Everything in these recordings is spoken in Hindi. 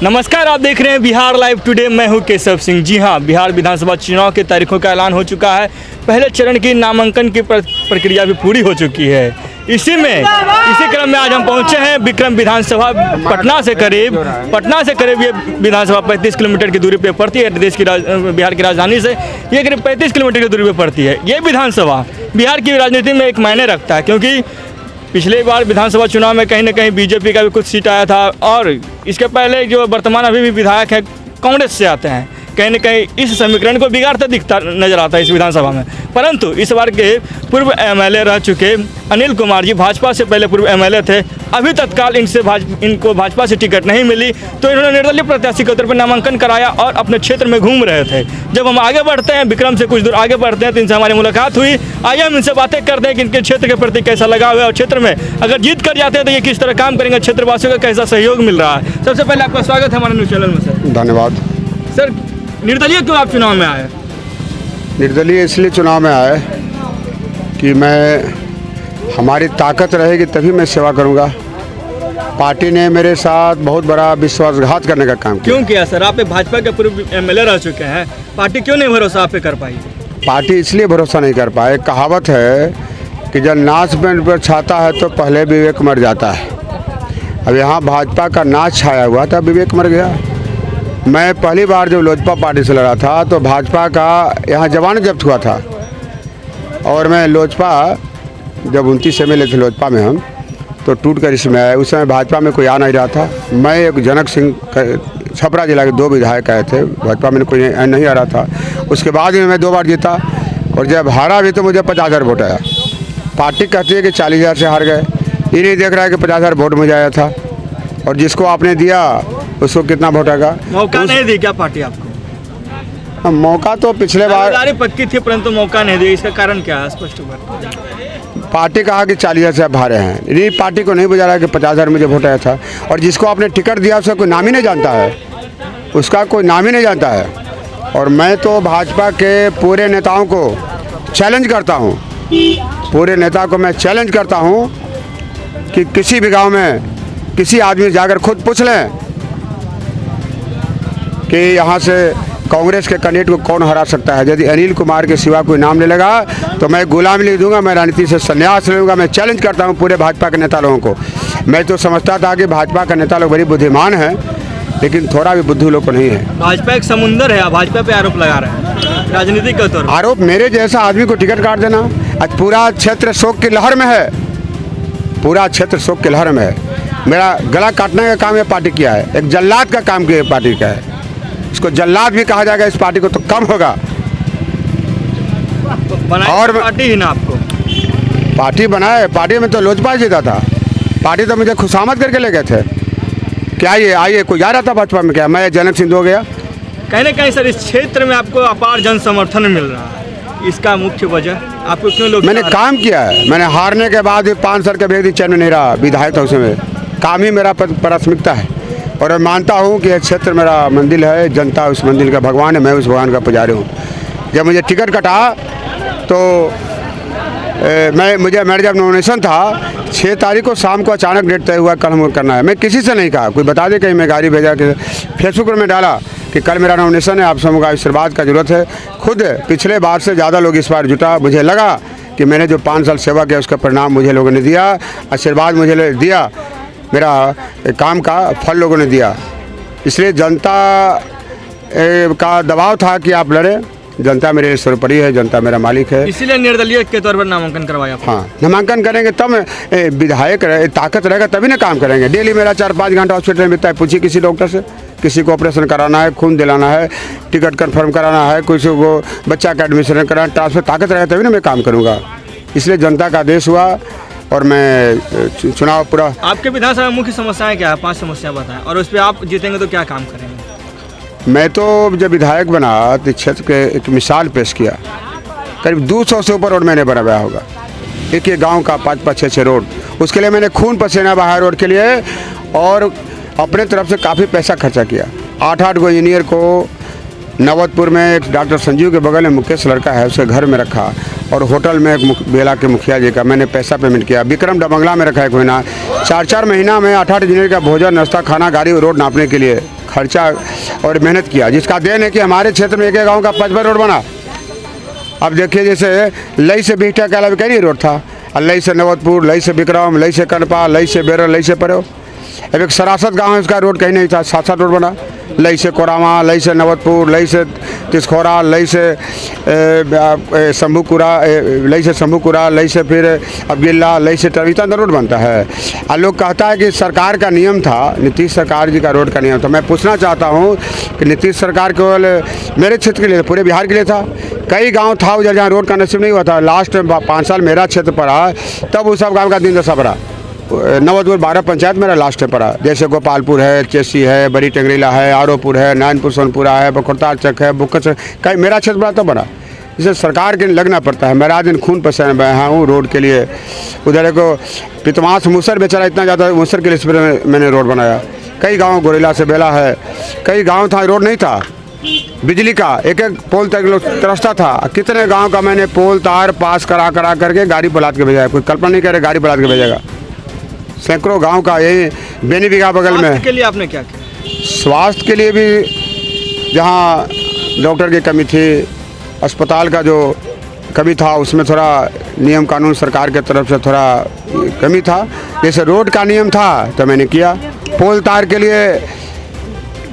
नमस्कार, आप देख रहे हैं बिहार लाइव टुडे। मैं हूं केशव सिंह। जी हां, बिहार विधानसभा चुनाव के तारीखों का ऐलान हो चुका है। पहले चरण की नामांकन की प्रक्रिया भी पूरी हो चुकी है। इसी क्रम में आज हम पहुंचे हैं विक्रम विधानसभा। पटना से करीब ये विधानसभा 35 किलोमीटर की दूरी पे पड़ती है। बिहार की राजधानी से ये करीब 35 किलोमीटर की दूरी पे पड़ती है। ये विधानसभा बिहार की राजनीति में एक मायने रखता है, क्योंकि पिछले बार विधानसभा चुनाव में कहीं ना कहीं बीजेपी का भी कुछ सीट आया था, और इसके पहले जो वर्तमान अभी भी विधायक है कांग्रेस से आते हैं, कहीं ना कहीं इस समीकरण को बिगाड़ता दिखता नजर आता है इस विधानसभा में। परंतु इस बार के पूर्व एमएलए रह चुके अनिल कुमार जी, भाजपा से पहले पूर्व एमएलए थे, अभी तत्काल इनको भाजपा से टिकट नहीं मिली, तो इन्होंने निर्दलीय प्रत्याशी के तौर पर नामांकन कराया और अपने क्षेत्र में घूम रहे थे। जब हम आगे बढ़ते हैं, विक्रम से कुछ दूर आगे बढ़ते हैं, तो इनसे हमारी मुलाकात हुई। आइए हम इनसे बातें करते हैं कि इनके क्षेत्र के प्रति कैसा लगाव है, और क्षेत्र में अगर जीत कर जाते हैं तो ये किस तरह काम करेंगे, क्षेत्रवासियों का कैसा सहयोग मिल रहा है। सबसे पहले आपका स्वागत है हमारे न्यूज़ चैनल में सर। धन्यवाद सर, निर्दलीय क्यों आप चुनाव में आए? निर्दलीय इसलिए चुनाव में आए कि हमारी ताकत रहेगी तभी मैं सेवा करूंगा। पार्टी ने मेरे साथ बहुत बड़ा विश्वासघात करने का काम किया। क्यों किया सर? आप भाजपा के पूर्व एमएलए रह चुके हैं, पार्टी क्यों नहीं भरोसा आप पे कर पाई? पार्टी इसलिए भरोसा नहीं कर पाए, कहावत है कि जब नाच पर छाता है तो पहले विवेक मर जाता है। अब यहाँ भाजपा का नाच छाया हुआ था, विवेक मर गया। मैं पहली बार जब लोजपा पार्टी से लड़ा था तो भाजपा का यहाँ जमानत जब्त हुआ था, और मैं लोजपा जब 29 एमएलए थे लोजपा में हम, तो टूट कर इसमें आए। उस समय भाजपा में कोई आ नहीं रहा था। मैं एक जनक सिंह छपरा जिला के 2 विधायक आए थे, भाजपा में कोई नहीं आ रहा था। उसके बाद में मैं 2 बार जीता, और जब हारा भी तो मुझे 50,000 वोट आया। पार्टी कहती है कि 40,000 से हार गए, ये नहीं देख रहा है कि 50,000 वोट मुझे आया था, और जिसको आपने दिया उसको कितना वोट आएगा। मौका नहीं दी क्या पार्टी आपको? मौका तो पिछले बार पक्की थी, परंतु मौका नहीं दिया। इसका कारण क्या है? स्पष्ट पार्टी कहा कि 40,000 से आप हारे हैं। नहीं, पार्टी को नहीं बुझा रहा है कि 50,000 मुझे वोट आया था, और जिसको आपने टिकट दिया उसका कोई नाम ही नहीं जानता है, उसका कोई नाम ही नहीं जानता है। और मैं तो भाजपा के पूरे नेताओं को चैलेंज करता हूँ, पूरे नेता को मैं चैलेंज करता हूँ कि किसी भी गाँव में किसी आदमी जाकर खुद पूछ लें कि यहाँ से कांग्रेस के कैंडिडेट को कौन हरा सकता है। यदि अनिल कुमार के सिवा कोई नाम ले लेगा तो मैं गुलामी लिख दूंगा, मैं राजनीति से संन्यास ले लूँगा। मैं चैलेंज करता हूँ पूरे भाजपा के नेता लोगों को। मैं तो समझता था कि भाजपा का नेता लोग बड़ी बुद्धिमान है, लेकिन थोड़ा भी बुद्धू लोग को नहीं है। भाजपा एक समुंदर है, भाजपा पे आरोप लगा रहे हैं राजनीतिक के तौर पर। आरोप मेरे जैसा आदमी को टिकट काट देना। आज पूरा क्षेत्र शोक की लहर में है, पूरा क्षेत्र शोक की लहर में है। मेरा गला काटने का काम ये पार्टी किया है, एक जल्लाद का काम किया पार्टी का है। इसको जल्लाद भी कहा जाएगा इस पार्टी को तो कम होगा। और पार्टी ही ना आपको पार्टी बनाए, पार्टी में तो लोजपा जीता था। पार्टी तो मुझे खुशामद करके ले गए थे कि आइए कोई जा रहा था भाजपा में, क्या मैं जनक सिंह हो गया? कहीं ना कहीं सर इस क्षेत्र में आपको अपार जन समर्थन मिल रहा है, इसका मुख्य वजह आपको क्यों लोग? मैंने काम किया है। मैंने हारने के बाद भी 5 साल का भी चैन में नहीं रहा विधायक था, उसमें काम ही मेरा प्राथमिकता है। और मैं मानता हूँ कि यह क्षेत्र मेरा मंदिर है, जनता उस मंदिर का भगवान है, मैं उस भगवान का पुजारी हूँ। जब मुझे टिकट कटा तो मेरा जब नॉमिनेशन था 6 तारीख को शाम को अचानक डेट तय हुआ, कल हमको करना है। मैं किसी से नहीं कहा, कोई बता दे कहीं मैं गाड़ी भेजा के फेसबुक पर मैं डाला कि कल मेरा नॉमिनेशन है, आप सबका आशीर्वाद का जरूरत है। खुद पिछले बार से ज़्यादा लोग इस बार जुटा। मुझे लगा कि मैंने जो 5 साल सेवा किया उसका परिणाम मुझे लोगों ने दिया, आशीर्वाद मुझे दिया, मेरा काम का फल लोगों ने दिया। इसलिए जनता का दबाव था कि आप लड़े। जनता मेरे सर्वोपरि है, जनता मेरा मालिक है, इसीलिए निर्दलीय के तौर पर नामांकन करवाया। हाँ, नामांकन करेंगे तब विधायक ताकत रहेगा तभी ना काम करेंगे। डेली मेरा 4-5 घंटा हॉस्पिटल में बीतता है। पूछिए किसी डॉक्टर से, किसी को ऑपरेशन कराना है, खून दिलाना है, टिकट कन्फर्म कराना है, किसी को बच्चा का एडमिशन कराना, ट्रांसफर, ताकत रहेगा तभी ना मैं काम करूँगा। इसलिए जनता का आदेश हुआ और मैं चुनाव पूरा। आपके विधानसभा में मुख्य समस्याएं क्या है? 5 समस्या बताएं, और उस पर आप जीतेंगे तो क्या काम करेंगे? मैं तो जब विधायक बना तो क्षेत्र के एक मिसाल पेश किया। करीब 200 से ऊपर रोड मैंने बनाया होगा, एक गांव का 5-5, 6 रोड। उसके लिए मैंने खून पसीना बहाया रोड के लिए, और अपने तरफ से काफ़ी पैसा खर्चा किया। 8-8 गो इंजीनियर को नवतपुर में एक डॉक्टर संजीव के बगल में मुकेश लड़का है, उसके घर में रखा। और होटल में एक बेला के मुखिया जी का मैंने पैसा पेमेंट किया। विक्रम डबंगला में रखा एक महीना। 4-4 महीना में 8-8 इंजीनियर का भोजन, नाश्ता, खाना, गाड़ी और रोड नापने के लिए खर्चा और मेहनत किया, जिसका देन है कि हमारे क्षेत्र में एक गाँव का 5 रोड बना। अब देखिए, जैसे लई से बिहटा के अलावा कहीं रोड था, लई से नवतपुर, लई से विक्रम, लई से कनपा, लई से बेरल, लई से परो। अब एक सरासत गांव है, उसका रोड कहीं नहीं था, 7-7 रोड बना। लई से कोरामा, लई से नवतपुर, लई से तिसखोरा, लई से शंभूपुरा, लई से शंभूपुरा, लई से फिर अबगिल्ला, लई से टवीता रोड बनता है। और लोग कहता है कि सरकार का नियम था, नीतीश सरकार जी का रोड का नियम था। मैं पूछना चाहता हूँ कि नीतीश सरकार केवल मेरे क्षेत्र के लिए, पूरे बिहार के लिए था? कई गांव था उधर जहाँ रोड का नसीब नहीं हुआ था। लास्ट 5 साल मेरा क्षेत्र पड़ा, तब उस सब गाँव का दिन दशा पड़ा। नवतपुर 12 पंचायत मेरा लास्ट में पड़ा, जैसे गोपालपुर है, चेसी है, बड़ी टेंगरीला है, आरोपुर है, नारायणपुर सोनपुरा है, बखोरतार चक है, बुक्कच, कई मेरा क्षेत्र बड़ा तो बड़ा। इसे सरकार के लगना पड़ता है। मैं रात दिन खून पसीना बहा हूँ रोड के लिए। उधर को पितमास मुसर बेचारा इतना ज़्यादा, मुसर के लिए मैंने रोड बनाया। कई गाँव गोरेला से बेला है, कई गाँव था रोड नहीं था, बिजली का एक पोल तक रास्ता था। कितने गाँव का मैंने पोल तार पास करा करके गाड़ी बुलात के भेजा। कोई कल्पना नहीं करे गाड़ी बुलात के भेजेगा। सैकड़ों गांव का यही बेनी बिघा बगल में। स्वास्थ्य के लिए आपने क्या किया? स्वास्थ्य के लिए भी जहां डॉक्टर की कमी थी, अस्पताल का जो कमी था, उसमें थोड़ा नियम कानून सरकार के तरफ से थोड़ा कमी था। जैसे रोड का नियम था तो मैंने किया। पोल तार के लिए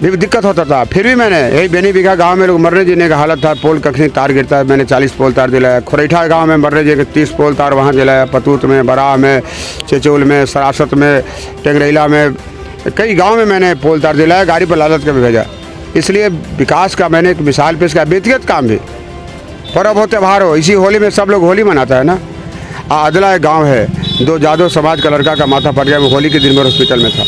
भी दिक्कत होता था, फिर भी मैंने यही बेनी बिघा गांव में लोग मरने जीने का हालत था। पोल कखनी तार गिरता है, मैंने 40 पोल तार दिलाया। खोरैठा गांव में मरने जी के 30 पोल तार वहां दिलाया। पतूत में, बराह में, चेचोल में, सरासत में, टेंगरेला में, कई गांव में मैंने पोल तार दिलाया, गाड़ी पर लादत के भी भेजा। इसलिए विकास का मैंने एक मिसाल पेश किया। व्यक्तिगत काम भी, पर्व हो त्यौहार हो, इसी होली में सब लोग होली मनाता है ना। आदला एक गाँव है, 2 जादव समाज का लड़का का माथा फट गया। मैं होली के दिन में हॉस्पिटल में था,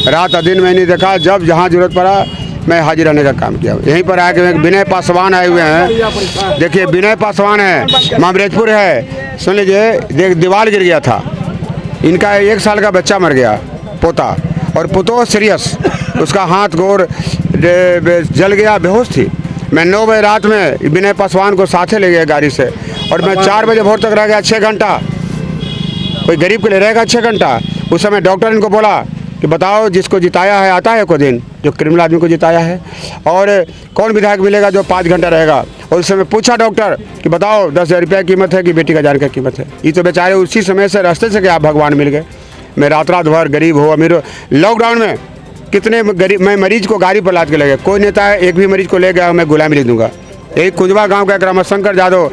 रात दिन में नहीं देखा। जब जहाँ जरूरत पड़ा मैं हाजिर रहने का काम किया। यहीं पर आके विनय पासवान आए हुए हैं। देखिए विनय पासवान है, मामरेजपुर है। सुन लीजिए, दीवार गिर गया था, इनका 1 साल का बच्चा मर गया, पोता, और पुतो सीरियस, उसका हाथ गोर जल गया, बेहोश थी। मैं 9 बजे रात में विनय पासवान को साथे ले गया गाड़ी से, और मैं 4 बजे भोर तक रह गया 6 घंटा। कोई गरीब के लिए रहेगा 6 घंटा? उस समय डॉक्टर इनको बोला कि बताओ जिसको जिताया है आता है कोई दिन, जो क्रिमिनल आदमी को जिताया है, और कौन विधायक मिलेगा जो 5 घंटा रहेगा? और उस समय पूछा डॉक्टर कि बताओ 10,000 रुपया कीमत है कि बेटी का 1,000 का कीमत है? ये तो बेचारे उसी समय से रास्ते से क्या भगवान मिल गए। मैं रात भर गरीब हो अमीर हो, लॉकडाउन में कितने गरीब, मैं मरीज को गाड़ी पर लाद के ले गया। कोई नेता है एक भी मरीज को ले गया मैं गुलामी ले दूंगा। एक कुंजवा गांव का एक रमाशंकर यादव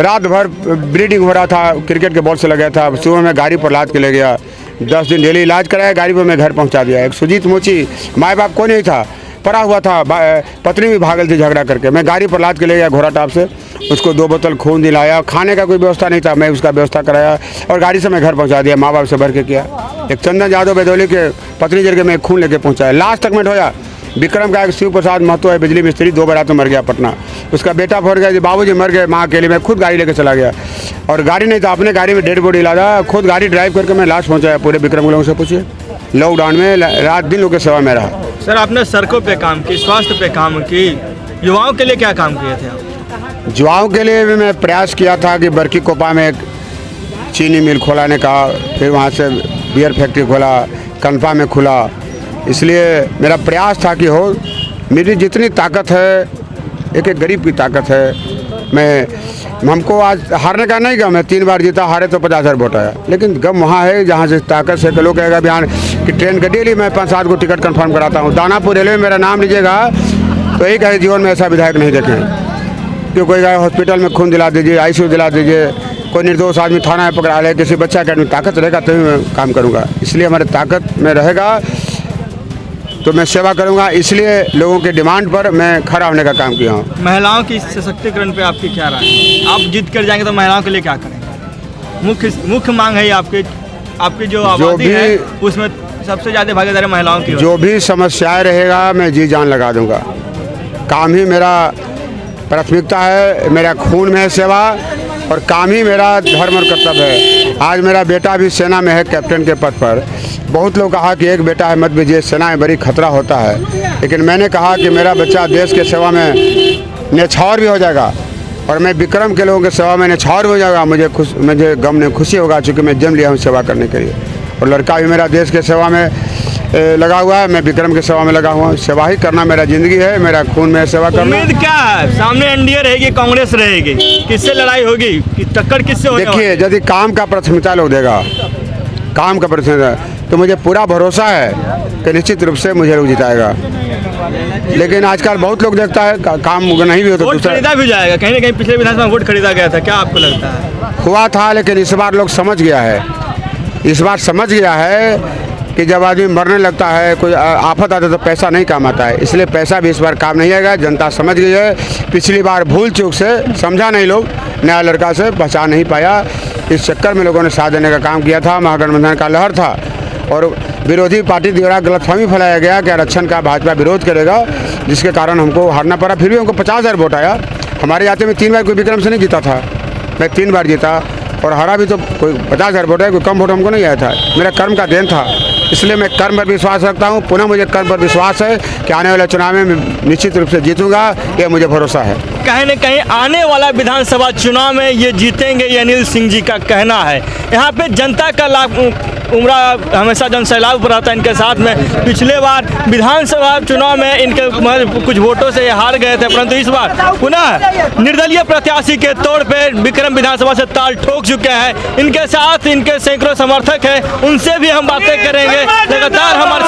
रात भर ब्लीडिंग हो रहा था, क्रिकेट के बॉल से लग गया था, सुबह में गाड़ी पर लाद के ले गया। 10 दिन डेली इलाज कराया, गाड़ी पर मैं घर पहुंचा दिया। एक सुजीत मोची, माँ बाप को नहीं था, पड़ा हुआ था, पत्नी भी भागल थी झगड़ा करके। मैं गाड़ी पर लाद के ले गया घोड़ा टाप से, उसको 2 बोतल खून दिलाया। खाने का कोई व्यवस्था नहीं था, मैं उसका व्यवस्था कराया और गाड़ी से मैं घर पहुंचा दिया, माँ बाप से भर के किया। एक चंदन यादव बेदौली के पत्नी जल के मैं खून लेके पहुंचाया। लास्ट तक मैं ढोया। विक्रम का एक शिव प्रसाद महतो है, बिजली मिस्त्री, 2 बारात में मर गया पटना। उसका बेटा फोड़ गया, बाबूजी मर गए, माँ अकेले। मैं खुद गाड़ी लेके चला गया, और गाड़ी नहीं था, अपने गाड़ी में डेड बॉडी लादा, खुद गाड़ी ड्राइव करके मैं लाश पहुंचाया। पूरे विक्रम के लोगों से पूछिए, लॉकडाउन में रात दिन लोगों की सेवा में रहा। सर आपने सड़कों पे काम की, स्वास्थ्य पे काम की, युवाओं के लिए क्या काम किए थे आप? युवाओं के लिए भी मैं प्रयास किया था कि बरकी कोपा में एक चीनी मिल खोलाने का, फिर वहाँ से बियर फैक्ट्री खोला, कनपा में खुला। इसलिए मेरा प्रयास था कि हो, मेरी जितनी ताकत है, एक गरीब की ताकत है। हमको आज हारने का नहीं गम है, 3 बार जीता, हारे तो 50,000 वोट आया, लेकिन गम वहाँ है जहाँ से ताकत से। लोग कहेगा बिहार कि ट्रेन का डेली मैं 5-7 को टिकट कंफर्म कराता हूँ। दानापुर रेलवे में मेरा नाम लीजिएगा तो यही कहे जीवन में ऐसा विधायक नहीं देखें। क्यों कोई कहे हॉस्पिटल में खून दिला दीजिए, ICU दिला दीजिए, कोई निर्दोष आदमी थाना में पकड़ा ले, किसी बच्चा के आदमी ताकत रहेगा तभी मैं काम करूँगा। इसलिए हमारे ताकत में रहेगा तो मैं सेवा करूंगा। इसलिए लोगों के डिमांड पर मैं खड़ा होने का काम किया हूँ। महिलाओं की सशक्तिकरण पे आपकी क्या राय है? आप जीत कर जाएंगे तो महिलाओं के लिए क्या करेंगे? मुख्य मांग है आपकी जो आबादी है उसमें सबसे ज़्यादा भागीदारी महिलाओं की। जो भी समस्याएं रहेगा मैं जी जान लगा दूंगा। काम ही मेरा प्राथमिकता है, मेरा खून में है सेवा, और काम ही मेरा धर्म और कर्तव्य है। आज मेरा बेटा भी सेना में है, कैप्टन के पद पर। बहुत लोग कहा कि एक बेटा है मत भेजिए, सेना में बड़ी खतरा होता है, लेकिन मैंने कहा कि मेरा बच्चा देश के सेवा में न्यौछावर भी हो जाएगा और मैं विक्रम के लोगों की सेवा में न्यौछावर भी हो जाएगा। मुझे गम नहीं खुशी होगा, चूँकि मैं जन्म लिया हूँ सेवा करने के लिए, और लड़का भी मेरा देश के सेवा में लगा हुआ है, मैं विक्रम की सेवा में लगा हुआ हूँ। सेवा ही करना मेरा ज़िंदगी है, मेरा खून में सेवा करना। उम्मीद क्या है, सामने एनडीए रहेगी, कांग्रेस रहेगी, किससे लड़ाई होगी, टक्कर किससे होगी? देखिए, यदि काम का प्राथमिकता लोग देगा, काम का प्राथमिकता, तो मुझे पूरा भरोसा है कि निश्चित रूप से मुझे लोग जिताएगा। लेकिन आजकल बहुत लोग देखता है काम नहीं भी हो तो वोट खरीदा भी जाएगा, कहीं ना कहीं पिछले विधानसभा में वोट खरीदा गया था, क्या आपको लगता है? हुआ था, लेकिन इस बार लोग समझ गया है, इस बार समझ गया है कि जब आदमी मरने लगता है, कोई आफत आता है तो पैसा नहीं काम आता है, इसलिए पैसा भी इस बार काम नहीं आएगा। जनता समझ गई है, पिछली बार भूल चूक से समझा नहीं, लोग नया लड़का से पहचान नहीं पाया, इस चक्कर में लोगों ने साथ देने का काम किया था। महागठबंधन का लहर था और विरोधी पार्टी द्वारा गलतफहमी फैलाया गया कि आरक्षण का भाजपा विरोध करेगा, जिसके कारण हमको हारना पड़ा। फिर भी हमको 50,000 वोट आया। हमारे जाते में 3 बार कोई विक्रम से नहीं जीता था, मैं 3 बार जीता और हारा भी, तो कोई 50,000 वोट है, कोई कम वोट हमको नहीं आया था। मेरा कर्म का देन था, इसलिए मैं कर्म पर विश्वास रखता हूँ। पुनः मुझे कर्म पर विश्वास है कि आने वाले चुनाव में मैं निश्चित रूप से जीतूंगा, ये मुझे भरोसा है। कहीं न कहीं आने वाला विधानसभा चुनाव में ये जीतेंगे, ये अनिल सिंह जी का कहना है। यहाँ पे जनता का लाभ उमरा हमेशा जनसैलाब पर रहता है इनके साथ में। पिछले बार विधानसभा चुनाव में इनके कुछ वोटों से हार गए थे, परंतु इस बार पुनः निर्दलीय प्रत्याशी के तौर पे विक्रम विधानसभा से ताल ठोक चुके हैं। इनके साथ इनके सैकड़ों समर्थक हैं, उनसे भी हम बातें करेंगे। लगातार हमारे